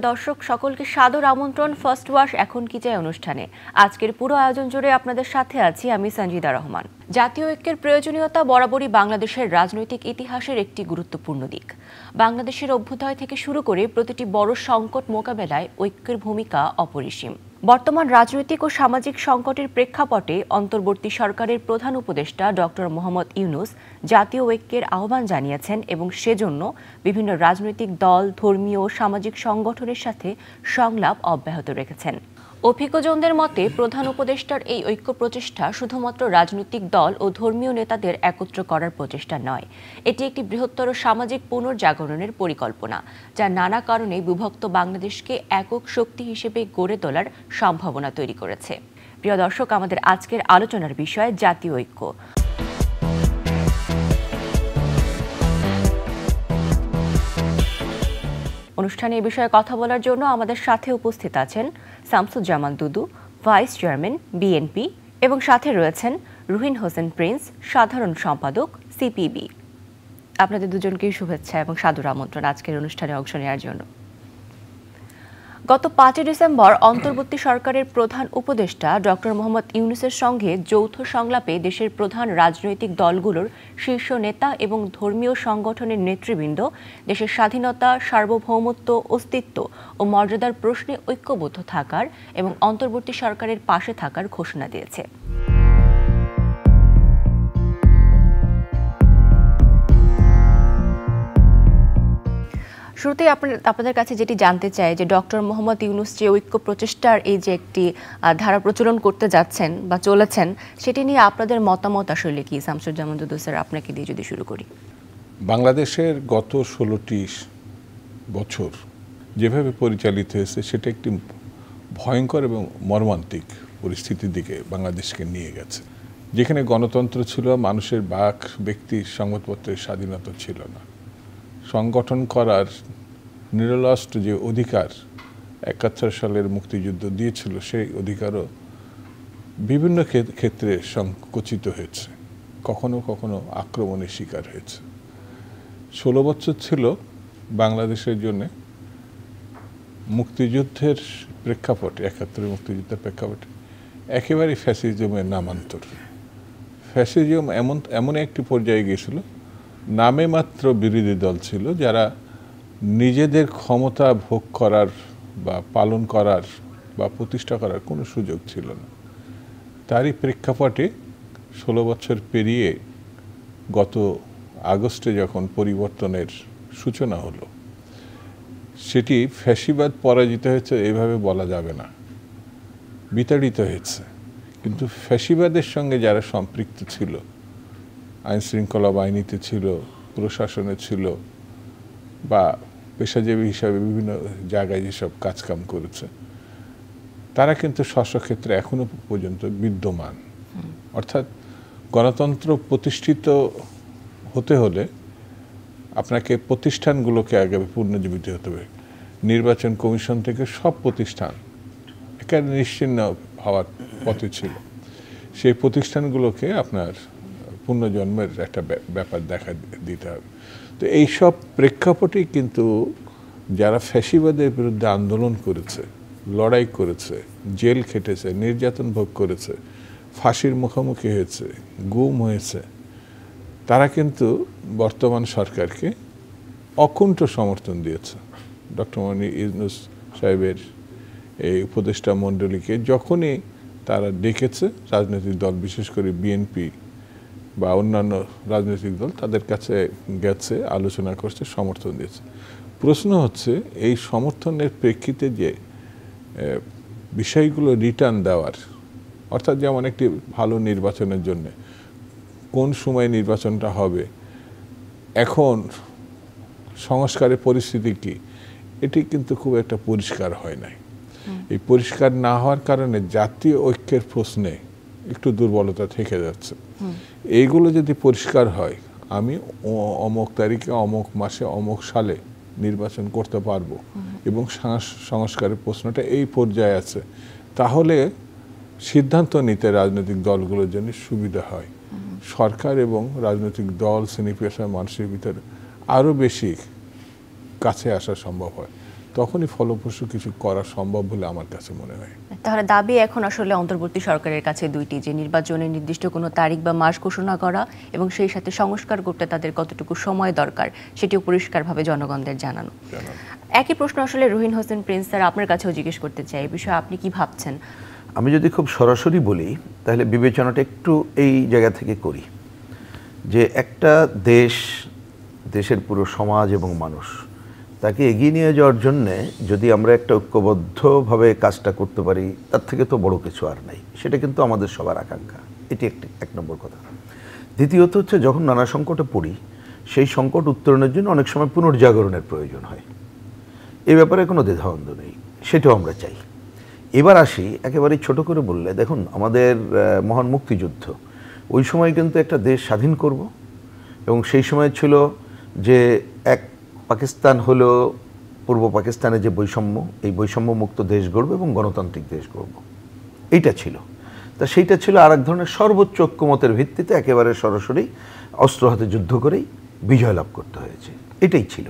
প্রিয় দর্শক সকলকে সাদর আমন্ত্রণ ফার্স্ট ওয়াশ এখন কি চাই অনুষ্ঠানে। আজকের পুরো আয়োজন জুড়ে আপনাদের সাথে আছি আমি সঞ্জিদা রহমান। জাতীয় ঐক্যের প্রয়োজনীয়তা বরাবরই বাংলাদেশের রাজনৈতিক ইতিহাসের একটি গুরুত্বপূর্ণ দিক। বাংলাদেশের অভ্যুদয় থেকে শুরু করে প্রতিটি বড় সংকট মোকাবেলায় ঐক্যের ভূমিকা অপরিসীম। বর্তমান রাজনৈতিক ও সামাজিক সংকটের প্রেক্ষাপটে অন্তর্বর্তী সরকারের প্রধান উপদেষ্টা ডক্টর মোহাম্মদ ইউনূস জাতীয় ঐক্যের আহ্বান জানিয়েছেন এবং সেজন্য বিভিন্ন রাজনৈতিক দল, ধর্মীয় ও সামাজিক সংগঠনের সাথে সংলাপ অব্যাহত রেখেছেন। অভিজ্ঞজনদের মতে প্রধান উপদেষ্টার এই ঐক্য প্রচেষ্টা শুধুমাত্র রাজনৈতিক দল ও ধর্মীয় নেতাদের একত্র করার প্রচেষ্টা নয়, এটি একটি বৃহত্তর সামাজিক পুনর্জাগরণের পরিকল্পনা, যা নানা কারণে বিভক্ত বাংলাদেশকে একক শক্তি হিসেবে গড়ে তোলার সম্ভাবনা তৈরি করেছে। প্রিয় দর্শক, আমাদের আজকের আলোচনার বিষয় জাতীয় ঐক্য। অনুষ্ঠানে এই বিষয়ে কথা বলার জন্য আমাদের সাথে উপস্থিত আছেন শামসুজ্জামান দুদু, ভাইস চেয়ারম্যান বিএনপি, এবং সাথে রয়েছেন রুহিন হোসেন প্রিন্স, সাধারণ সম্পাদক সিপিবি। আপনাদের দুজনকেই শুভেচ্ছা এবং সাদর আমন্ত্রণ আজকের অনুষ্ঠানে অংশ নেওয়ার জন্য। গত 5 ডিসেম্বর অন্তর্বর্তী সরকারের প্রধান উপদেষ্টা ডক্টর মোহাম্মদ ইউনূসের সঙ্গে যৌথ সংলাপে দেশের প্রধান রাজনৈতিক দলগুলোর শীর্ষ নেতা এবং ধর্মীয় সংগঠনের নেতৃবৃন্দ দেশের স্বাধীনতা, সার্বভৌমত্ব, অস্তিত্ব ও মর্যাদার প্রশ্নে ঐক্যবদ্ধ থাকার এবং অন্তর্বর্তী সরকারের পাশে থাকার ঘোষণা দিয়েছে। শুরুতেই আপনাদের কাছে যেটি জানতে চাই যে ডক্টর মোহাম্মদ ইউনূস যে ঐক্য প্রচেষ্টার এই যে একটি ধারা প্রচলন করতে যাচ্ছেন বা চলেছেন, সেটি নিয়ে আপনাদের মতামত আসলে কি? শামসুজ্জামান দুদু স্যার, আপনাকে দিয়ে যদি শুরু করি। বাংলাদেশের গত 16টি বছর যেভাবে পরিচালিত হয়েছে সেটা একটি ভয়ঙ্কর এবং মর্মান্তিক পরিস্থিতির দিকে বাংলাদেশকে নিয়ে গেছে, যেখানে গণতন্ত্র ছিল, মানুষের বাক, ব্যক্তির সংবাদপত্রের স্বাধীনতা ছিল না, সংগঠন করার নিরলষ্ট যে অধিকার 71 সালের মুক্তিযুদ্ধ দিয়েছিল সেই অধিকারও বিভিন্ন ক্ষেত্রে সংকুচিত হয়েছে, কখনো কখনো আক্রমণের শিকার হয়েছে। 16 বছর ছিল বাংলাদেশের জন্য মুক্তিযুদ্ধের প্রেক্ষাপটে, 71 মুক্তিযুদ্ধের প্রেক্ষাপটে একেবারে ফ্যাসিজমের নামান্তর। ফ্যাসিজম এমন একটি পর্যায়ে গিয়েছিল, নামে মাত্র বিরোধী দল ছিল যারা নিজেদের ক্ষমতা ভোগ করার বা পালন করার বা প্রতিষ্ঠা করার কোনো সুযোগ ছিল না। তারই প্রেক্ষাপটে 16 বছর পেরিয়ে গত আগস্টে যখন পরিবর্তনের সূচনা হলো, সেটি ফ্যাসিবাদ পরাজিত হয়েছে এভাবে বলা যাবে না, বিতাড়িত হয়েছে। কিন্তু ফ্যাসিবাদের সঙ্গে যারা সম্পৃক্ত ছিল, আইন শৃঙ্খলা বাহিনীতে ছিল, প্রশাসনে ছিল, বা পেশাজীবী হিসাবে বিভিন্ন জায়গায় যেসব কাজকাম করেছে, তারা কিন্তু স্বস্বক্ষেত্রে এখনো পর্যন্ত বিদ্যমান। অর্থাৎ গণতন্ত্র প্রতিষ্ঠিত হতে হলে আপনাকে প্রতিষ্ঠানগুলোকে আগে পুনর্জীবিত হতে হবে। নির্বাচন কমিশন থেকে সব প্রতিষ্ঠান একেবারে নিশ্চিহ্ন হওয়ার পথে ছিল, সেই প্রতিষ্ঠানগুলোকে আপনার পুনর্জন্মের একটা ব্যাপার দেখা দিতে হবে। তো এইসব প্রেক্ষাপটেই কিন্তু যারা ফ্যাসিবাদের বিরুদ্ধে আন্দোলন করেছে, লড়াই করেছে, জেল খেটেছে, নির্যাতন ভোগ করেছে, ফাঁসির মুখোমুখি হয়েছে, গুম হয়েছে, তারা কিন্তু বর্তমান সরকারকে অকুণ্ঠ সমর্থন দিয়েছে। ডক্টর মোহাম্মদ ইউনূস সাহেবের এই উপদেষ্টা মণ্ডলীকে যখনই তারা ডেকেছে, রাজনৈতিক দল বিশেষ করে বিএনপি বা অন্যান্য রাজনৈতিক দল তাদের কাছে গেছে, আলোচনা করছে, সমর্থন দিয়েছে। প্রশ্ন হচ্ছে এই সমর্থনের প্রেক্ষিতে যে বিষয়গুলো রিটার্ন দেওয়ার, অর্থাৎ যেমন একটি ভালো নির্বাচনের জন্য কোন সময় নির্বাচনটা হবে, এখন সংস্কারের পরিস্থিতি কি, এটি কিন্তু খুব একটা পরিষ্কার হয় নাই। এই পরিষ্কার না হওয়ার কারণে জাতীয় ঐক্যের প্রশ্নে একটু দুর্বলতা থেকে যাচ্ছে। এইগুলো যদি পরিষ্কার হয়, আমি অমুক তারিখে, অমুক মাসে, অমুক সালে নির্বাচন করতে পারবো এবং সংস্কারের প্রশ্নটা এই পর্যায়ে আছে, তাহলে সিদ্ধান্ত নিতে রাজনৈতিক দলগুলোর জন্য সুবিধা হয়। সরকার এবং রাজনৈতিক দল, শ্রেণী পেশার মানুষের ভিতরে আরও বেশি কাছে আসা সম্ভব হয়। তখনই ফলপ্রসূ কিছু করা সম্ভব বলে আমার কাছে মনে হয়। তাহলে দাবি এখন আসলে অন্তর্বর্তী সরকারের কাছে দুইটি, যে নির্বাচনের নির্দিষ্ট কোনো তারিখ বা মাস ঘোষণা করা এবং সেই সাথে সংস্কার করতে তাদের কতটুকু সময় দরকার সেটিও পরিষ্কারভাবে জনগণদের জানানো। একই প্রশ্ন আসলে রহিন হোসেন প্রিন্স স্যার আপনার কাছেও জিজ্ঞেস করতে চাই, এই বিষয়ে আপনি কি ভাবছেন? আমি যদি খুব সরাসরি বলি তাহলে বিবেচনাটা একটু এই জায়গা থেকে করি যে একটা দেশের পুরো সমাজ এবং মানুষ তাকে এগিয়ে নিয়ে যাওয়ার জন্যে যদি আমরা একটা ঐক্যবদ্ধভাবে কাজটা করতে পারি তার থেকে তো বড় কিছু আর নাই, সেটা কিন্তু আমাদের সবার আকাঙ্ক্ষা। এটি এক নম্বর কথা। দ্বিতীয়ত হচ্ছে যখন নানা সংকটে পড়ি সেই সংকট উত্তরণের জন্য অনেক সময় পুনর্জাগরণের প্রয়োজন হয়, এ ব্যাপারে কোনো দ্বিধাদ্বন্দ্ব নেই, সেটাও আমরা চাই। এবার আসি একেবারেই ছোট করে বললে, দেখুন আমাদের মহান মুক্তিযুদ্ধ, ওই সময় কিন্তু একটা দেশ স্বাধীন করব এবং সেই সময় ছিল যে এক পাকিস্তান হলো পূর্ব পাকিস্তানে যে বৈষম্য, এই বৈষম্য মুক্ত দেশ গড়ব এবং গণতান্ত্রিক দেশ গড়ব, এইটা ছিল। তা সেইটা ছিল আর এক ধরনের সর্বোচ্চ ঐক্যমতের ভিত্তিতে একেবারে সরাসরি অস্ত্র হাতে যুদ্ধ করেই বিজয় লাভ করতে হয়েছে, এটাই ছিল।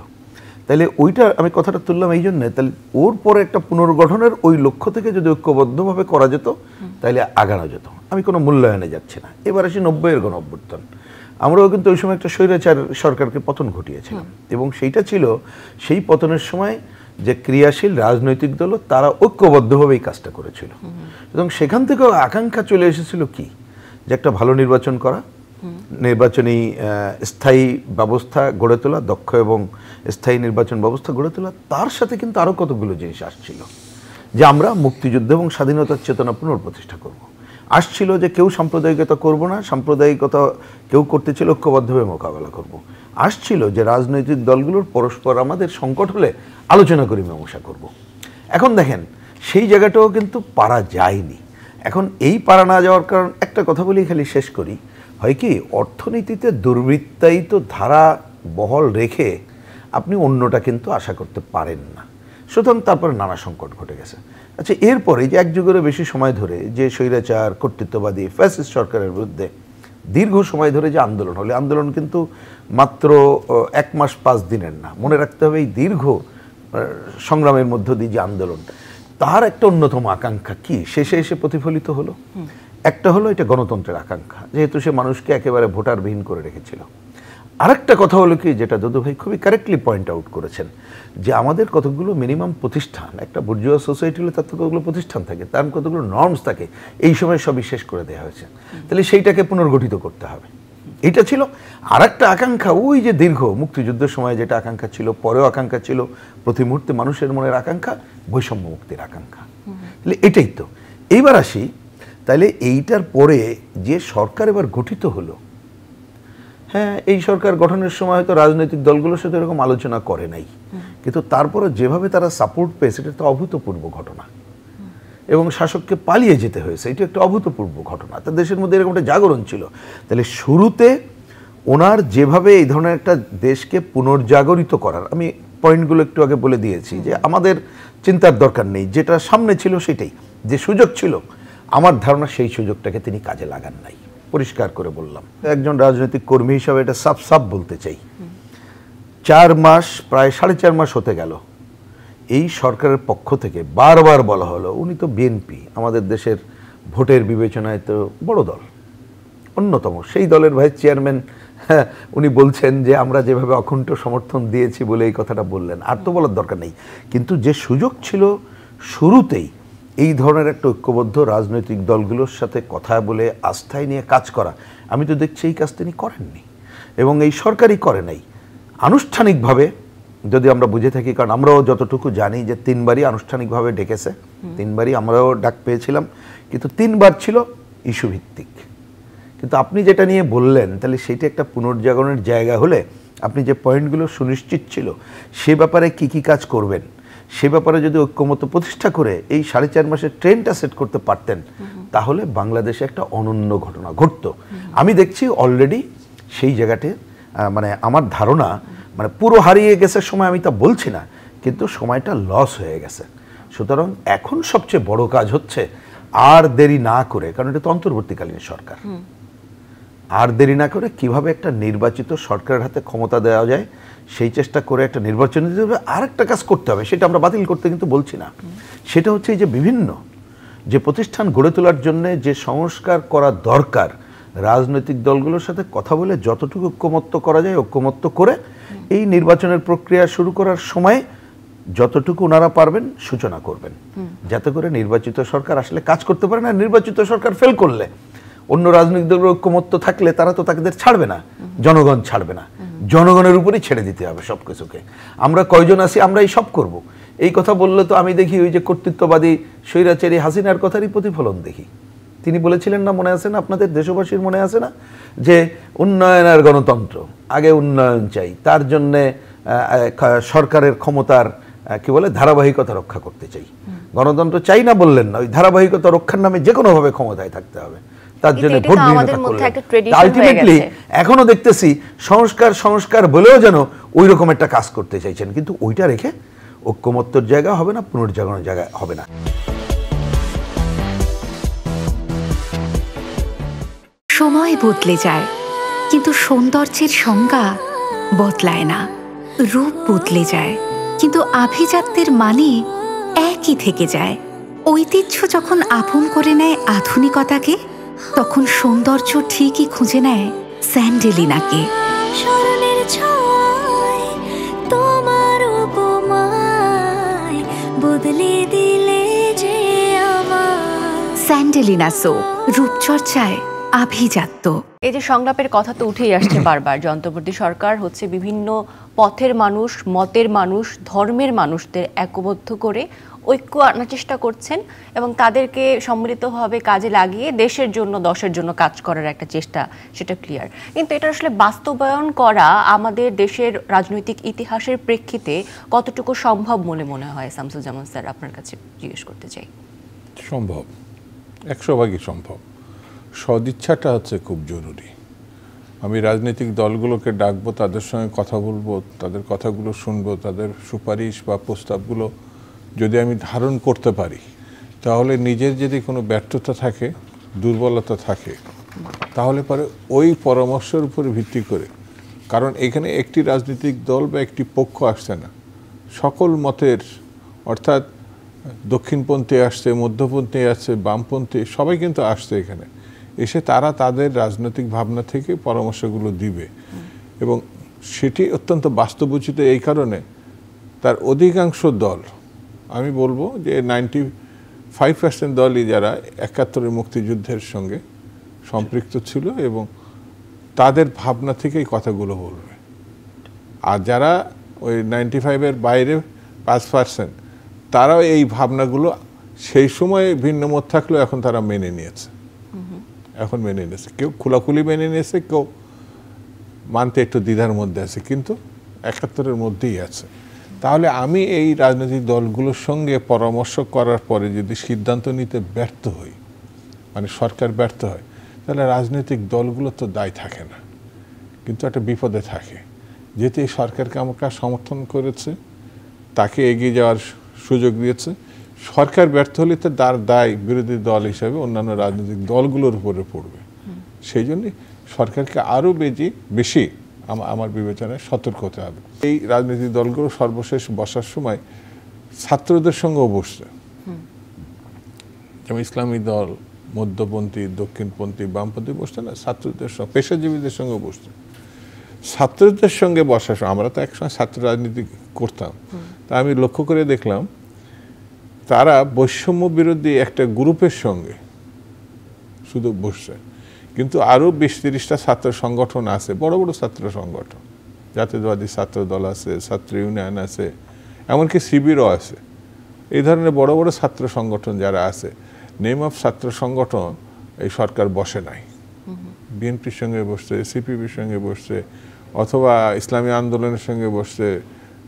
তাহলে ওইটা আমি কথাটা তুললাম এই জন্যে, তাহলে ওর পরে একটা পুনর্গঠনের ওই লক্ষ্য থেকে যদি ঐক্যবদ্ধভাবে করা যেত তাহলে আগানো যেত। আমি কোনো মূল্যায়নে যাচ্ছি না। এবার আসি 90-এর গণ অভ্যুত্থান। আমরাও কিন্তু ওই সময় একটা স্বৈরাচার সরকারকে পতন ঘটিয়েছিলাম এবং সেইটা ছিল সেই পতনের সময় যে ক্রিয়াশীল রাজনৈতিক দল তারা ঐক্যবদ্ধভাবে এই কাজটা করেছিল এবং সেখান থেকেও আকাঙ্ক্ষা চলে এসেছিল কি, যে একটা ভালো নির্বাচন করা, নির্বাচনী স্থায়ী ব্যবস্থা গড়ে তোলা, দক্ষ এবং স্থায়ী নির্বাচন ব্যবস্থা গড়ে তোলা। তার সাথে কিন্তু আরও কতগুলো জিনিস আসছিল, যে আমরা মুক্তিযুদ্ধ এবং স্বাধীনতার চেতনা পুনঃপ্রতিষ্ঠা করব। আসছিল যে কেউ সাম্প্রদায়িকতা করব না, সাম্প্রদায়িকতা কেউ করতে ছিল ঐক্যবদ্ধভাবে মোকাবেলা করব। আসছিল যে রাজনৈতিক দলগুলোর পরস্পর আমাদের সংকট হলে আলোচনা করে মীমাংসা করব। এখন দেখেন সেই জায়গাটাও কিন্তু পারা যায়নি। এখন এই পারা না যাওয়ার কারণ একটা কথা বলেই খালি শেষ করি, হয় কি অর্থনীতিতে দুর্বৃত্তায়িত ধারা বহাল রেখে আপনি অন্যটা কিন্তু আশা করতে পারেন না, সুতরাং তারপরে নানা সংকট ঘটে গেছে। আচ্ছা, এরপরে যে এক যুগেরও বেশি সময় ধরে যে স্বৈরাচার কর্তৃত্ববাদী ফ্যাসিস্ট সরকারের বিরুদ্ধে দীর্ঘ সময় ধরে যে আন্দোলন হলে, আন্দোলন কিন্তু মাত্র 1 মাস 5 দিনের না, মনে রাখতে হবে এই দীর্ঘ সংগ্রামের মধ্য দিয়ে যে আন্দোলন, তার একটা অন্যতম আকাঙ্ক্ষা কি শেষে এসে প্রতিফলিত হলো। একটা হলো এটা গণতন্ত্রের আকাঙ্ক্ষা, যেহেতু সে মানুষকে একেবারে ভোটারবিহীন করে রেখেছিল। আরেকটা কথা হলো কি, যেটা দাদু ভাই খুবই কারেক্টলি পয়েন্ট আউট করেছেন, যে আমাদের কতগুলো মিনিমাম প্রতিষ্ঠান, একটা বুর্জুয়া সোসাইটি হলে তার তো কতগুলো প্রতিষ্ঠান থাকে, তার কতগুলো নর্মস থাকে, এই সময় সবই শেষ করে দেওয়া হয়েছে। তাহলে সেইটাকে পুনর্গঠিত করতে হবে, এটা ছিল। আর একটা আকাঙ্ক্ষা ওই যে দীর্ঘ মুক্তিযুদ্ধের সময় যেটা আকাঙ্ক্ষা ছিল, পরেও আকাঙ্ক্ষা ছিল, প্রতি মুহূর্তে মানুষের মনের আকাঙ্ক্ষা বৈষম্য মুক্তির আকাঙ্ক্ষা। তাহলে এটাই তো। এইবার আসি, তাহলে এইটার পরে যে সরকার এবার গঠিত হলো, হ্যাঁ এই সরকার গঠনের সময় হয়তো রাজনৈতিক দলগুলোর সাথে এরকম আলোচনা করে নাই, কিন্তু তারপরে যেভাবে তারা সাপোর্ট পেয়েছে এটা তো অভূতপূর্ব ঘটনা, এবং শাসককে পালিয়ে যেতে হয়েছে, এটা একটা অভূতপূর্ব ঘটনা। তা দেশের মধ্যে এরকম একটা জাগরণ ছিল। তাহলে শুরুতে ওনার যেভাবে এই ধরনের একটা দেশকে পুনর্জাগরিত করার, আমি পয়েন্টগুলো একটু আগে বলে দিয়েছি, যে আমাদের চিন্তার দরকার নেই, যেটা সামনে ছিল সেটাই, যে সুযোগ ছিল আমার ধারণা সেই সুযোগটাকে তিনি কাজে লাগান নাই, পরিষ্কার করে বললাম। একজন রাজনৈতিক কর্মী হিসাবে এটা সাফ বলতে চাই। 4 মাস, প্রায় 4.5 মাস হতে গেল, এই সরকারের পক্ষ থেকে বারবার বলা হলো, উনি তো বিএনপি, আমাদের দেশের ভোটের বিবেচনায় তো বড় দল, অন্যতম, সেই দলের ভাইস চেয়ারম্যান, উনি বলছেন যে আমরা যেভাবে অকুণ্ঠ সমর্থন দিয়েছি বলে এই কথাটা বললেন, আর তো বলার দরকার নেই। কিন্তু যে সুযোগ ছিল শুরুতেই এই ধরনের একটা ঐক্যবদ্ধ রাজনৈতিক দলগুলোর সাথে কথা বলে আস্থায় নিয়ে কাজ করা, আমি তো দেখছি এই কাজ তিনি করেননি, এবং এই সরকারই করে নাই আনুষ্ঠানিকভাবে। যদি আমরা বুঝে থাকি, কারণ আমরাও যতটুকু জানি যে 3 বারই আনুষ্ঠানিকভাবে ডেকেছে, 3 বারই আমরাও ডাক পেয়েছিলাম, কিন্তু 3 বার ছিল ইস্যু ভিত্তিক। কিন্তু আপনি যেটা নিয়ে বললেন, তাহলে সেটা একটা পুনর্জাগরণের জায়গা হলে আপনি যে পয়েন্টগুলো সুনিশ্চিত ছিল সে ব্যাপারে কি কাজ করবেন, সে ব্যাপারে যদি ঐক্যমত প্রতিষ্ঠা করে এই 4.5 মাসের ট্রেনটা সেট করতে পারতেন, তাহলে বাংলাদেশে একটা অনন্য ঘটনা ঘটতো। আমি দেখছি অলরেডি সেই জায়গাতে, মানে আমার ধারণা, মানে পুরো হারিয়ে গেছে সময় আমি তা বলছি না, কিন্তু সময়টা লস হয়ে গেছে। সুতরাং এখন সবচেয়ে বড় কাজ হচ্ছে আর দেরি না করে, কারণ এটা তো অন্তর্বর্তীকালীন সরকার, আর দেরি না করে কিভাবে একটা নির্বাচিত সরকারের হাতে ক্ষমতা দেওয়া যায় সেই চেষ্টা করে একটা নির্বাচন দিতে হবে। আর একটা কাজ করতে হবে, সেটা আমরা বাতিল করতে কিন্তু বলছি না, সেটা হচ্ছে এই যে বিভিন্ন যে প্রতিষ্ঠান গড়ে তোলার জন্য যে সংস্কার করা দরকার, রাজনৈতিক দলগুলোর সাথে কথা বলে যতটুকু ঐক্যমত্য করা যায় ঐক্যমত্য করে এই নির্বাচনের প্রক্রিয়া শুরু করার সময় যতটুকু ওনারা পারবেন সূচনা করবেন, যাতে করে নির্বাচিত সরকার আসলে কাজ করতে পারে না। নির্বাচিত সরকার ফেল করলে অন্য রাজনৈতিক দলের ঐক্যমত্য থাকলে তারা তো তাদের ছাড়বে না, জনগণ ছাড়বে না, জনগণের উপরই ছেড়ে দিতে হবে সব কিছুকে। আমরা কয়জন আছি, আমরা এই সব করব, এই কথা বললে তো আমি দেখি ওই যে কর্তৃত্ববাদী স্বৈরাচারী হাসিনার কথারই প্রতিফলন দেখি। তিনি বলেছিলেন না, মনে আছে না আপনাদের দেশবাসীর, মনে আছে না, যে উন্নয়ন আর গণতন্ত্র, আগে উন্নয়ন চাই, তার জন্যে সরকারের ক্ষমতার কি বলে ধারাবাহিকতা রক্ষা করতে চাই। গণতন্ত্র চাই না বললেন না, ওই ধারাবাহিকতা রক্ষার নামে যে কোনোভাবে ক্ষমতায় থাকতে হবে, তার জন্য ভোট আলটিমেটলি এখনো দেখতেছি সংস্কার বলেও যেন ওই রকম একটা কাজ করতে চাইছেন, কিন্তু ওইটা রেখে ঐক্যমত্যর জায়গা হবে না, পুনর্জাগরণের জায়গা হবে না। সময় বদলে যায়, কিন্তু সৌন্দর্যের সংজ্ঞা বদলায় না। রূপ বদলে যায়, কিন্তু আভিজাত্যের মানে একই থেকে যায়। ঐতিহ্য যখন আপন করে নেয় আধুনিকতাকে, তখন সৌন্দর্য ঠিকই খুঁজে নেয় স্যান্ডেলিনাকে। স্মরণের ছোঁয়ায় তোমার উপমায় বদলে দিলে যে আমার। স্যান্ডেলিনা সো, রূপচর্চায় আভিজাত্য। এই যে সংলাপের কথা তো উঠেই আসছে বারবার, যে অন্তর্বর্তী সরকার হচ্ছে বিভিন্ন পথের মানুষ, মতের মানুষ, ধর্মের মানুষদের একবদ্ধ করে ঐক্য আনার চেষ্টা করছেন এবং তাদেরকে সম্মিলিতভাবে কাজে লাগিয়ে দেশের জন্য, দশের জন্য কাজ করার একটা চেষ্টা, সেটা ক্লিয়ার। কিন্তু এটা আসলে বাস্তবায়ন করা আমাদের দেশের রাজনৈতিক ইতিহাসের প্রেক্ষিতে কতটুকু সম্ভব বলে মনে হয়? শামসুজ্জামান স্যার, আপনার কাছে জিজ্ঞেস করতে চাই। সম্ভব, 100% সম্ভব। সদিচ্ছাটা হচ্ছে খুব জরুরি। আমি রাজনৈতিক দলগুলোকে ডাকবো, তাদের সঙ্গে কথা বলবো, তাদের কথাগুলো শুনবো, তাদের সুপারিশ বা প্রস্তাবগুলো যদি আমি ধারণ করতে পারি, তাহলে নিজের যদি কোনো ব্যর্থতা থাকে, দুর্বলতা থাকে, তাহলে পরে ওই পরামর্শের উপরে ভিত্তি করে, কারণ এখানে একটি রাজনৈতিক দল বা একটি পক্ষ আসছে না, সকল মতের, অর্থাৎ দক্ষিণপন্থী আসছে, মধ্যপন্থী আসছে, বামপন্থী, সবাই কিন্তু আসছে এখানে। এসে তারা তাদের রাজনৈতিক ভাবনা থেকে পরামর্শগুলো দিবে এবং সেটি অত্যন্ত বাস্তবোচিত। এই কারণে তার অধিকাংশ দল, আমি বলবো যে 95% দলই যারা 71 মুক্তিযুদ্ধের সঙ্গে সম্পৃক্ত ছিল এবং তাদের ভাবনা থেকেই কথাগুলো বলবে। আর যারা ওই 95-এর বাইরে 5%, তারাও এই ভাবনাগুলো সেই সময় ভিন্ন মত থাকলেও এখন তারা মেনে নিয়েছে, এখন মেনে নিয়েছে। কেউ খোলাখুলি মেনে নিয়েছে, কেউ মানতে একটু দ্বিধার মধ্যে আছে, কিন্তু 71-এর মধ্যেই আছে। তাহলে আমি এই রাজনৈতিক দলগুলোর সঙ্গে পরামর্শ করার পরে যদি সিদ্ধান্ত নিতে ব্যর্থ হই, মানে সরকার ব্যর্থ হয়, তাহলে রাজনৈতিক দলগুলো তো দায় থাকে না, কিন্তু একটা বিপদে থাকে। যেহেতু এই সরকারকে আমাকে সমর্থন করেছে, তাকে এগিয়ে যাওয়ার সুযোগ দিয়েছে, সরকার ব্যর্থ হলে তো তার দায় বিরোধী দল হিসাবে অন্যান্য রাজনৈতিক দলগুলোর উপরে পড়বে। সেই জন্যে সরকারকে আরও বেশি আমার বিবেচনায় সতর্ক হতে হবে। এই রাজনৈতিক দলগুলো সর্বশেষ বসার সময় ছাত্রদের সঙ্গেও বসছে, যেমন ইসলামী দল, মধ্যপন্থী, দক্ষিণপন্থী, বামপন্থী বসছে না, ছাত্রদের সঙ্গে, পেশাজীবীদের সঙ্গে বসছে। ছাত্রদের সঙ্গে বসার সময়, আমরা তো একসময় ছাত্র রাজনীতি করতাম, তা আমি লক্ষ্য করে দেখলাম তারা বৈষম্য বিরোধী একটা গ্রুপের সঙ্গে শুধু বসছে, কিন্তু আরও 20-30টা ছাত্র সংগঠন আছে, বড় বড় ছাত্র সংগঠন, জাতীয়তাবাদী ছাত্র দল আছে, ছাত্র ইউনিয়ন আছে, এমনকি শিবিরও আছে। এই ধরনের বড় বড় ছাত্র সংগঠন যারা আছে, নেম অফ ছাত্র সংগঠন এই সরকার বসে নাই। বিএনপির সঙ্গে বসছে, সিপিবির সঙ্গে বসছে, অথবা ইসলামী আন্দোলনের সঙ্গে বসছে,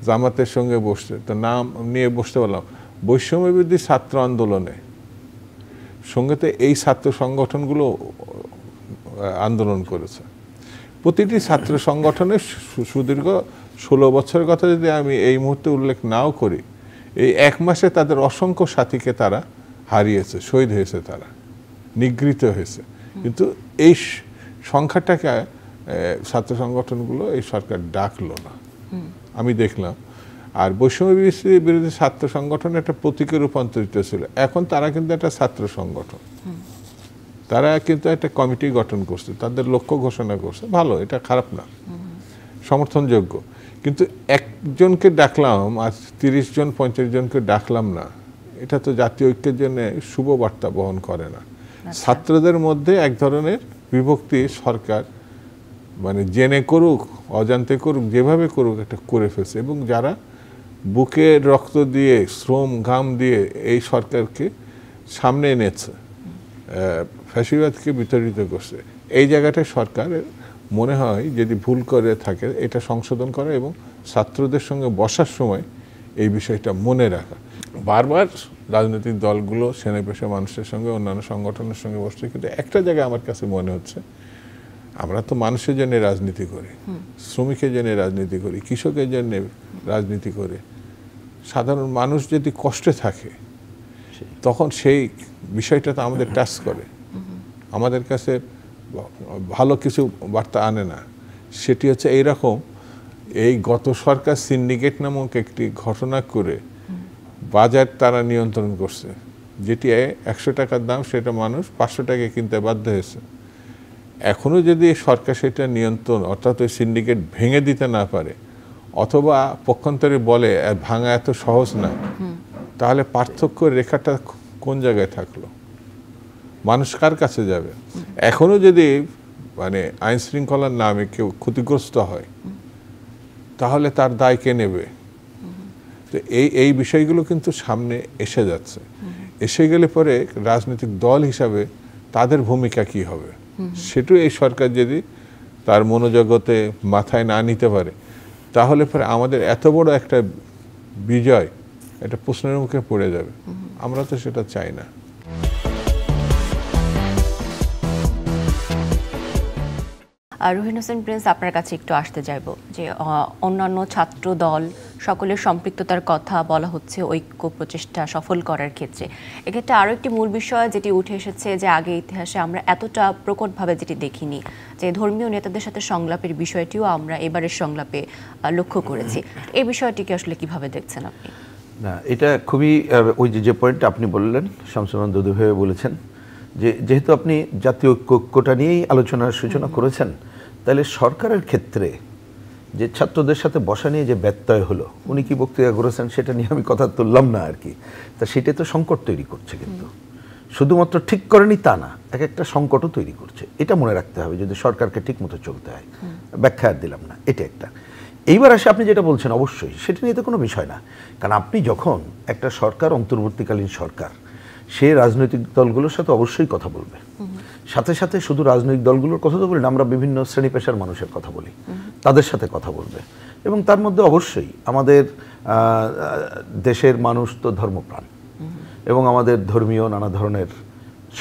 জামাতের সঙ্গে বসছে। তো নাম নিয়ে বসতে পারলাম, বৈষম্যবিরোধী ছাত্র আন্দোলনে সঙ্গেতে এই ছাত্র সংগঠনগুলো আন্দোলন করেছে। প্রতিটি ছাত্র সংগঠনের সুদীর্ঘ 16 বছরের কথা যদি আমি এই মুহূর্তে উল্লেখ নাও করি, এই 1 মাসে তাদের অসংখ্য সাথীকে তারা হারিয়েছে, শহীদ হয়েছে, তারা নিগৃহীত হয়েছে। কিন্তু এই সংখ্যাটাকে ছাত্র সংগঠনগুলো এই সরকার ডাকলো না। আমি দেখলাম। আর বৈষম্য বিরোধী ছাত্র সংগঠন একটা প্রতীকে রূপান্তরিত ছিল। এখন তারা কিন্তু একটা ছাত্র সংগঠন, তারা কিন্তু একটা কমিটি গঠন করছে, তাদের লক্ষ্য ঘোষণা করছে, ভালো, এটা খারাপ না, সমর্থনযোগ্য। কিন্তু একজনকে ডাকলাম আর 30 জন 50 জনকে ডাকলাম না, এটা তো জাতীয় ঐক্যের জন্য শুভ বার্তা বহন করে না। ছাত্রদের মধ্যে এক ধরনের বিভক্তি সরকার মানে জেনে করুক অজান্তে করুক যেভাবে করুক এটা করে ফেলছে, এবং যারা বুকে রক্ত দিয়ে শ্রম ঘাম দিয়ে এই সরকারকে সামনে এনেছে, ফ্যাসিবাদকে বিতাড়িত করছে, এই জায়গাটায় সরকারের মনে হয় যদি ভুল করে থাকে এটা সংশোধন করা এবং ছাত্রদের সঙ্গে বসার সময় এই বিষয়টা মনে রাখা। বারবার রাজনৈতিক দলগুলো সেনা পেশা মানুষের সঙ্গে অন্যান্য সংগঠনের সঙ্গে বসছে, কিন্তু একটা জায়গায় আমার কাছে মনে হচ্ছে আমরা তো মানুষের জন্য রাজনীতি করি, শ্রমিকের জন্য রাজনীতি করি, কৃষকের জন্য রাজনীতি করি। সাধারণ মানুষ যদি কষ্টে থাকে তখন সেই বিষয়টা তো আমাদের টাচ করে, আমাদের কাছে ভালো কিছু বার্তা আনে না। সেটি হচ্ছে এইরকম, এই গত সরকার সিন্ডিকেট নামক একটি ঘটনা করে বাজার তারা নিয়ন্ত্রণ করছে, যেটি 100 টাকার দাম সেটা মানুষ 500 টাকায় কিনতে বাধ্য হয়েছে। এখনও যদি সরকার সেটা নিয়ন্ত্রণ অর্থাৎ ওই সিন্ডিকেট ভেঙে দিতে না পারে, অথবা পক্ষান্তরে বলে ভাঙা এত সহজ না, তাহলে পার্থক্য রেখাটা কোন জায়গায় থাকলো? মানুষ কার কাছে যাবে? এখনও যদি মানে আইন শৃঙ্খলার নামে কেউ ক্ষতিগ্রস্ত হয় তাহলে তার দায় কে নেবে? তো এই বিষয়গুলো কিন্তু সামনে এসে যাচ্ছে। এসে গেলে পরে রাজনৈতিক দল হিসাবে তাদের ভূমিকা কি হবে সেটাও এই সরকার যদি তার মনোজগতে মাথায় না নিতে পারে, তাহলে পরে আমাদের এত বড় একটা বিজয় এটা প্রশ্নের মুখে পড়ে যাবে। আমরা তো সেটা চাই না। রুহিন হোসেন প্রিন্স, আপনার কাছে একটু আসতে চাইব যে অন্যান্য ছাত্র দল সকলের সম্পৃক্ততার কথা বলা হচ্ছে ঐক্য প্রচেষ্টা সফল করার ক্ষেত্রে। এক্ষেত্রে আরও একটি মূল বিষয় যেটি উঠে এসেছে যে আগে ইতিহাসে আমরা এতটা প্রকটভাবে যেটি দেখিনি, যে ধর্মীয় নেতাদের সাথে সংলাপের বিষয়টিও আমরা এবারের সংলাপে লক্ষ্য করেছি। এই বিষয়টিকে আসলে কিভাবে দেখছেন আপনি? না, এটা খুবই ওই যে পয়েন্টটা আপনি বললেন, শামসুমান দুদু ভাই বলেছেন যে যেহেতু আপনি জাতীয় ঐক্যটা নিয়েই আলোচনার সূচনা করেছেন, তাহলে সরকারের ক্ষেত্রে যে ছাত্রদের সাথে বসা নিয়ে যে ব্যত্যয় হলো, উনি কি বক্তৃতা করেছেন সেটা নিয়ে আমি কথা তুললাম না আর কি। তা সেটা তো সংকট তৈরি করছে, কিন্তু শুধুমাত্র ঠিক করেনি তা না, একটা সংকটও তৈরি করছে। এটা মনে রাখতে হবে যদি সরকারকে ঠিক মতো চলতে হয়। ব্যাখ্যা আর দিলাম না, এটা একটা। এইবার আসে আপনি যেটা বলছেন, অবশ্যই সেটা নিয়ে তো কোনো বিষয় না, কারণ আপনি যখন একটা সরকার অন্তর্বর্তীকালীন সরকার, সে রাজনৈতিক দলগুলোর সাথে অবশ্যই কথা বলবে। সাথে সাথে শুধু রাজনৈতিক দলগুলোর কথা তো বলি না, আমরা বিভিন্ন শ্রেণী পেশার মানুষের কথা বলি, তাদের সাথে কথা বলবে। এবং তার মধ্যে অবশ্যই আমাদের দেশের মানুষ তো ধর্মপ্রাণ, এবং আমাদের ধর্মীয় নানা ধরনের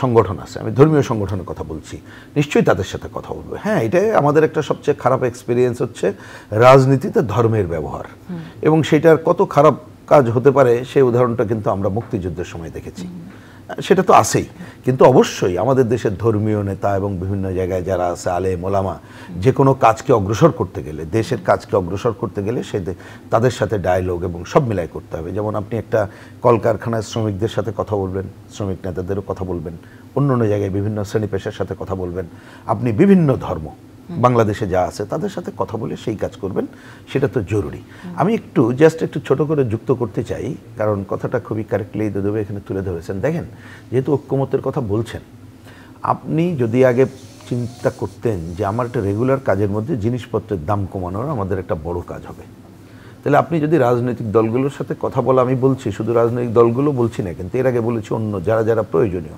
সংগঠন আছে, আমি ধর্মীয় সংগঠনের কথা বলছি, নিশ্চয়ই তাদের সাথে কথা বলবে। হ্যাঁ, এটাই আমাদের একটা সবচেয়ে খারাপ এক্সপিরিয়েন্স হচ্ছে রাজনীতিতে ধর্মের ব্যবহার, এবং সেটার কত খারাপ কাজ হতে পারে সেই উদাহরণটা কিন্তু আমরা মুক্তিযুদ্ধের সময় দেখেছি। সেটা তো আছেই, কিন্তু অবশ্যই আমাদের দেশের ধর্মীয় নেতা এবং বিভিন্ন জায়গায় যারা আছে আলেম ওলামা, যে কোনো কাজকে অগ্রসর করতে গেলে, দেশের কাজকে অগ্রসর করতে গেলে সে তাদের সাথে ডায়ালগ এবং সব মিলাই করতে হবে। যেমন আপনি একটা কলকারখানায় শ্রমিকদের সাথে কথা বলবেন, শ্রমিক নেতাদেরও কথা বলবেন, অন্য অন্য জায়গায় বিভিন্ন শ্রেণী পেশার সাথে কথা বলবেন, আপনি বিভিন্ন ধর্ম বাংলাদেশে যা আছে তাদের সাথে কথা বলে সেই কাজ করবেন, সেটা তো জরুরি। আমি একটু ছোট করে যুক্ত করতে চাই, কারণ কথাটা খুবই কারেক্টলি দুদুভাই এখানে তুলে ধরেছেন। দেখেন, যেহেতু ঐক্যমতের কথা বলছেন, আপনি যদি আগে চিন্তা করতেন যে আমার একটা রেগুলার কাজের মধ্যে জিনিসপত্রের দাম কমানোর আমাদের একটা বড় কাজ হবে, তাহলে আপনি যদি রাজনৈতিক দলগুলোর সাথে কথা বলা, আমি বলছি শুধু রাজনৈতিক দলগুলো বলছি না, কিন্তু এর আগে বলেছি অন্য যারা যারা প্রয়োজনীয়,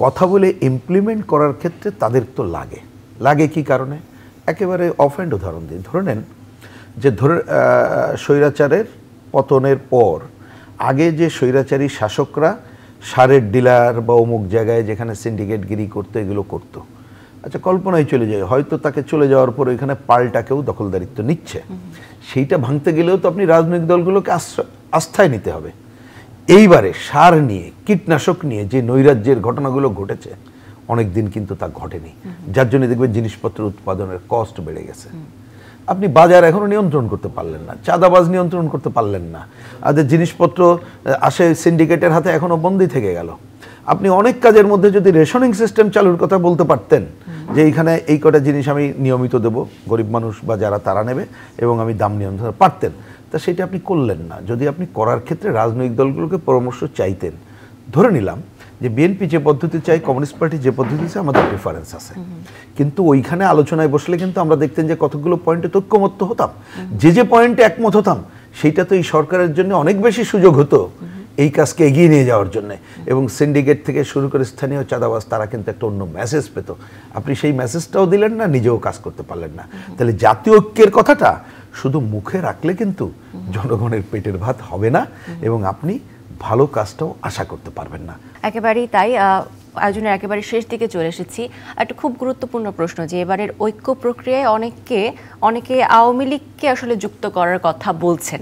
কথা বলে ইমপ্লিমেন্ট করার ক্ষেত্রে তাদের তো লাগে কি কারণে? একেবারে অফ-হ্যান্ড উদাহরণ দিই, ধরে নেন যে স্বৈরাচারের পতনের পর আগে যে স্বৈরাচারী শাসকরা সারের ডিলার বা অমুক জায়গায় যেখানে সিন্ডিকেটগিরি করতো, এগুলো করতো, আচ্ছা কল্পনায় চলে যায়, হয়তো তাকে চলে যাওয়ার পর ওইখানে পাল্টাকেও দখলদারিত্ব নিচ্ছে, সেইটা ভাঙতে গেলেও তো আপনি রাজনৈতিক দলগুলোকে আস্থায় নিতে হবে। এইবারে সার নিয়ে, কীটনাশক নিয়ে যে নৈরাজ্যের ঘটনাগুলো ঘটেছে, অনেক দিন কিন্তু তা ঘটেনি, যার জন্য দেখবেন জিনিসপত্র উৎপাদনের কস্ট বেড়ে গেছে। আপনি বাজার এখনো নিয়ন্ত্রণ করতে পারলেন না, চাঁদাবাজ নিয়ন্ত্রণ করতে পারলেন না, আর জিনিসপত্র আসে সিন্ডিকেটের হাতে এখনো বন্দী থেকে গেল। আপনি অনেক কাজের মধ্যে যদি রেশনিং সিস্টেম চালুর কথা বলতে পারতেন, যে এইখানে এই কটা জিনিস আমি নিয়মিত দেব, গরিব মানুষ বা যারা তারা নেবে, এবং আমি দাম নিয়ন্ত্রণ পারতেন, তা সেটা আপনি করলেন না। যদি আপনি করার ক্ষেত্রে রাজনৈতিক দলগুলোকে পরামর্শ চাইতেন, ধরে নিলাম যে বিএনপি যে পদ্ধতি চাই, কমিউনিস্ট পার্টি যে পদ্ধতি চাই, আমাদের প্রেফারেন্স আছে, কিন্তু ওইখানে আলোচনায় বসলে কিন্তু আমরা দেখতেন যে কতগুলো পয়েন্টে ঐক্যমত্য হতাম, যে পয়েন্টে একমত হতাম সেইটা তো এই সরকারের জন্য অনেক বেশি সুযোগ হতো এই কাজকে এগিয়ে নিয়ে যাওয়ার জন্য। এবং সিন্ডিকেট থেকে শুরু করে স্থানীয় চাঁদাবাজ তারা কিন্তু একটা অন্য মেসেজ পেত। আপনি সেই মেসেজটাও দিলেন না, নিজেও কাজ করতে পারলেন না। তাহলে জাতীয় ঐক্যের কথাটা শুধু মুখে রাখলে কিন্তু জনগণের পেটের ভাত হবে না, এবং আপনি ভালো কাজটাও আশা করতে পারবেন না। একেবারেই তাই। আয়োজনের একেবারে শেষ দিকে চলে এসেছি। একটা খুব গুরুত্বপূর্ণ প্রশ্ন, যে এবারের ঐক্য প্রক্রিয়ায় অনেকে আওয়ামী লীগকে আসলে যুক্ত করার কথা বলছেন।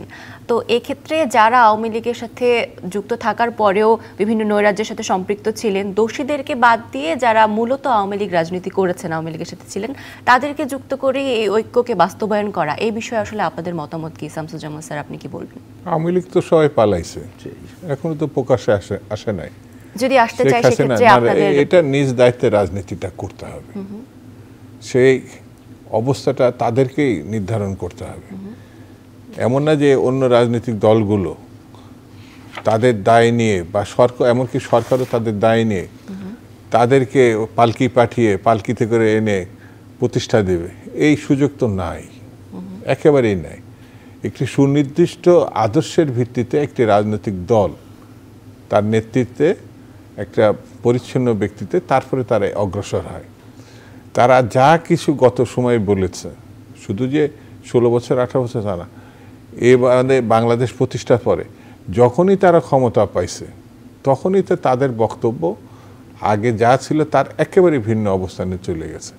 তো এক্ষেত্রে যারা আওয়ামী লীগের সাথে যুক্ত থাকার পরেও বিভিন্ন নৈরাজ্যের সাথে সম্পৃক্ত ছিলেন, দোষীদেরকে বাদ দিয়ে যারা মূলত আওয়ামী লীগ রাজনীতি করেছেন, আওয়ামী লীগের সাথে ছিলেন, তাদেরকে যুক্ত করে এই ঐক্যকে বাস্তবায়ন করা, এই বিষয়ে আসলে আপনাদের মতামত কি? শামসুজ্জামান স্যার, আপনি কি বলবেন? আওয়ামী লীগ তো সবাই পালাইছে, এখনো তো প্রকাশ্যে আসে নাই। যদি আসতে চাই সেক্ষেত্রে আপনাদের এটা নিজ দায়িত্বে রাজনীতিটা করতে হবে, সেই অবস্থাটা তাদেরকেই নির্ধারণ করতে হবে। এমন না যে অন্য রাজনৈতিক দলগুলো তাদের দায় নিয়ে, বা সরকার, এমনকি সরকারও তাদের দায় নিয়ে তাদেরকে পালকি পাঠিয়ে পালকিতে করে এনে প্রতিষ্ঠা দেবে, এই সুযোগ তো নাই, একেবারেই নাই। একটি সুনির্দিষ্ট আদর্শের ভিত্তিতে একটি রাজনৈতিক দল, তার নেতৃত্বে একটা পরিচ্ছন্ন ব্যক্তিতে, তারপরে তারা অগ্রসর হয়। তারা যা কিছু গত সময়ে বলেছে, শুধু যে 16 বছর 18 বছর তা না, এবারে বাংলাদেশ প্রতিষ্ঠার পরে যখনই তারা ক্ষমতা পাইছে, তখনই তো তাদের বক্তব্য আগে যা ছিল তার একেবারে ভিন্ন অবস্থানে চলে গেছে।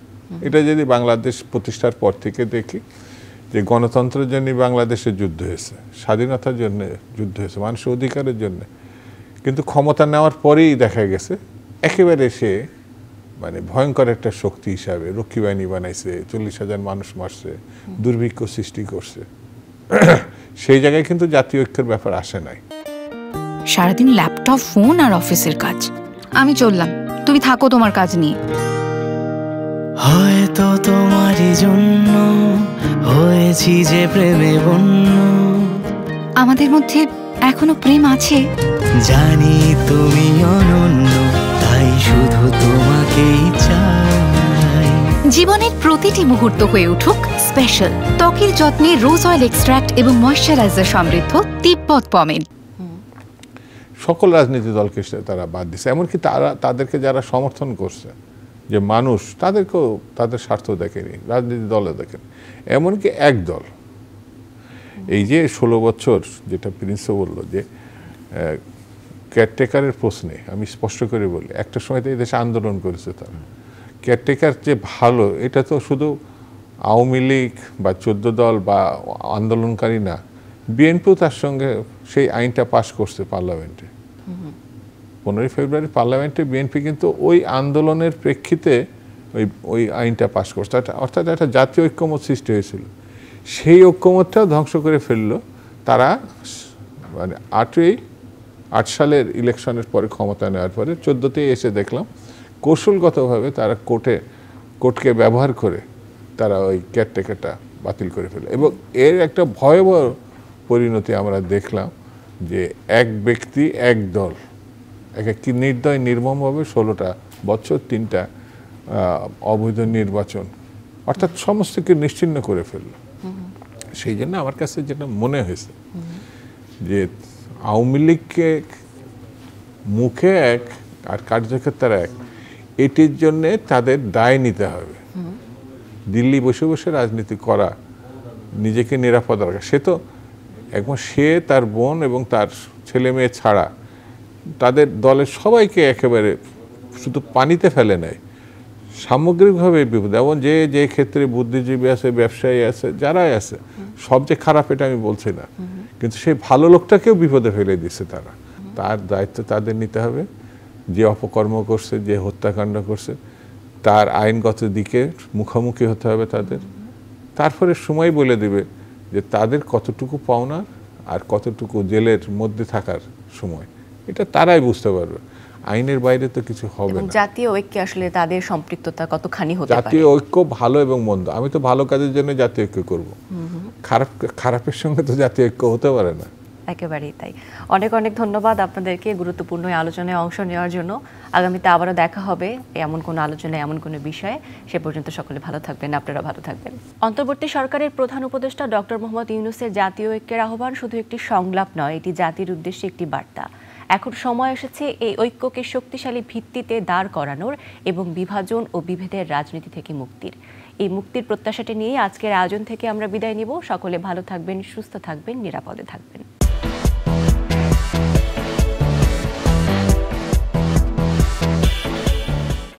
এটা যদি বাংলাদেশ প্রতিষ্ঠার পর থেকে দেখি, যে গণতন্ত্রের জন্য বাংলাদেশে যুদ্ধ হয়েছে, স্বাধীনতার জন্য যুদ্ধ হয়েছে, মানুষের অধিকারের জন্য, কিন্তু ক্ষমতা নেওয়ার পরেই দেখা গেছে একেবারে সে মানে ভয়ঙ্কর একটা শক্তি হিসাবে রক্ষী বাহিনী বানাইছে, 40,000 মানুষ মারছে, দুর্ভিক্ষ সৃষ্টি করছে। সেই জায়গায় কিন্তু জাতীয় ঐক্যের ব্যাপার আসে নাই। সারাদিন ল্যাপটপ, ফোন আর অফিসের কাজ। আমি চললাম, তুমি থাকো তোমার কাজ নিয়ে। হয়তো তোমারই জন্য হয়েছি যে প্রেমে বন্য। আমাদের মধ্যে এখনো প্রেম আছে, জানি তুমি অনন্য, তাই শুধু তোমাকেই চাই। জীবনের প্রতিটি মুহূর্ত হয়ে উঠুক স্পেশাল। ত্বকের যত্নে রোজ অয়েল এক্সট্রাক্ট এবং ময়শ্চারাইজার সমৃদ্ধ তিব্বত পমেড। সকল রাজনীতি দলকে তারা বাদ দিচ্ছে, এমনকি তাদেরকে যারা সমর্থন করছে, যে মানুষ তাদেরকেও তাদের স্বার্থ দেখেনি, রাজনীতি দলে দেখেনি। এমনকি এক দল, এই যে 16 বছর যেটা প্রিন্সও বলল, যে কেয়ারটেকারের প্রশ্নে আমি স্পষ্ট করে বলি, একটা সময় তো এই দেশে আন্দোলন করেছে তারা। কেয়ারটেকার যে ভালো, এটা তো শুধু আওয়ামী লীগ বা 14 দল বা আন্দোলনকারী না, বিএনপিও তার সঙ্গে সেই আইনটা পাশ করছে পার্লামেন্টে। 15 ফেব্রুয়ারি পার্লামেন্টে বিএনপি কিন্তু ওই আন্দোলনের প্রেক্ষিতে ওই আইনটা পাশ করছে, অর্থাৎ একটা জাতীয় ঐক্যমত সৃষ্টি হয়েছিল। সেই ঐক্যমতটাও ধ্বংস করে ফেললো তারা, মানে 8 সালের ইলেকশনের পরে ক্ষমতা নেওয়ার পরে 14তেই এসে দেখলাম কৌশলগতভাবে তারা কোর্টকে ব্যবহার করে তারা ওই কেয়ারটেকারটা বাতিল করে ফেলে। এবং এর একটা ভয়াবহ পরিণতি আমরা দেখলাম, যে এক ব্যক্তি এক দল কি নির্দয় নির্মমভাবে 16টা বছর 3টা অবৈধ নির্বাচন, অর্থাৎ সমস্তকে নিশ্চিহ্ন করে ফেলল। সেই জন্য আমার কাছে যেটা মনে হয়েছে, যে আওয়ামী লীগকে মুখে এক আর কার্যক্ষেত্রে এক, এটির জন্যে তাদের দায় নিতে হবে। দিল্লি বসে বসে রাজনীতি করা, নিজেকে নিরাপদ রাখা, সে তো একবার সে, তার বোন এবং তার ছেলে মেয়ে ছাড়া তাদের দলের সবাইকে একেবারে শুধু পানিতে ফেলে নেয়, সামগ্রিকভাবে বিপদ। এবং যে ক্ষেত্রে বুদ্ধিজীবী আছে, ব্যবসায়ী আছে, যারাই আছে, সব যে খারাপ এটা আমি বলছি না, কিন্তু সেই ভালো লোকটাকেও বিপদে ফেলে দিচ্ছে তারা। তার দায়িত্ব তাদের নিতে হবে। যে অপকর্ম করছে, যে হত্যাকাণ্ড করছে, তার আইনগত দিকে মুখোমুখি হতে হবে তাদের, তারপরে সময় বলে দেবে যে তাদের কতটুকু পাওনা আর কতটুকু জেলের মধ্যে থাকার সময়, এটা তারাই বুঝতে পারবে। আইনের বাইরে তো কিছু হবে এবং না। জাতীয় ঐক্যে আসলে তাদের সম্পৃক্ততা কতখানি হতে পারে। জাতীয় ঐক্য ভালো এবং মন্দ, আমি তো ভালো কাজের জন্য জাতীয় ঐক্য করব, খারাপের সঙ্গে তো জাতীয় ঐক্য হতে পারে না। একেবারেই তাই। অনেক অনেক ধন্যবাদ আপনাদেরকে গুরুত্বপূর্ণ এই আলোচনায় অংশ নেওয়ার জন্য। আগামীতে আবারও দেখা হবে এমন কোনো আলোচনায়, এমন কোনো বিষয়ে। সে পর্যন্ত সকলে ভালো থাকবেন, আপনারা ভালো থাকবেন। অন্তর্বর্তী সরকারের প্রধান উপদেষ্টা ডক্টর মোহাম্মদ ইউনূসের জাতীয় ঐক্যের আহ্বান শুধু একটি সংলাপ নয়, এটি জাতির উদ্দেশ্যে একটি বার্তা। এখন সময় এসেছে এই ঐক্যকে শক্তিশালী ভিত্তিতে দাঁড় করানোর এবং বিভাজন ও বিভেদের রাজনীতি থেকে মুক্তির। এই মুক্তির প্রত্যাশাটি নিয়ে আজকের আয়োজন থেকে আমরা বিদায় নিব। সকলে ভালো থাকবেন, সুস্থ থাকবেন, নিরাপদে থাকবেন।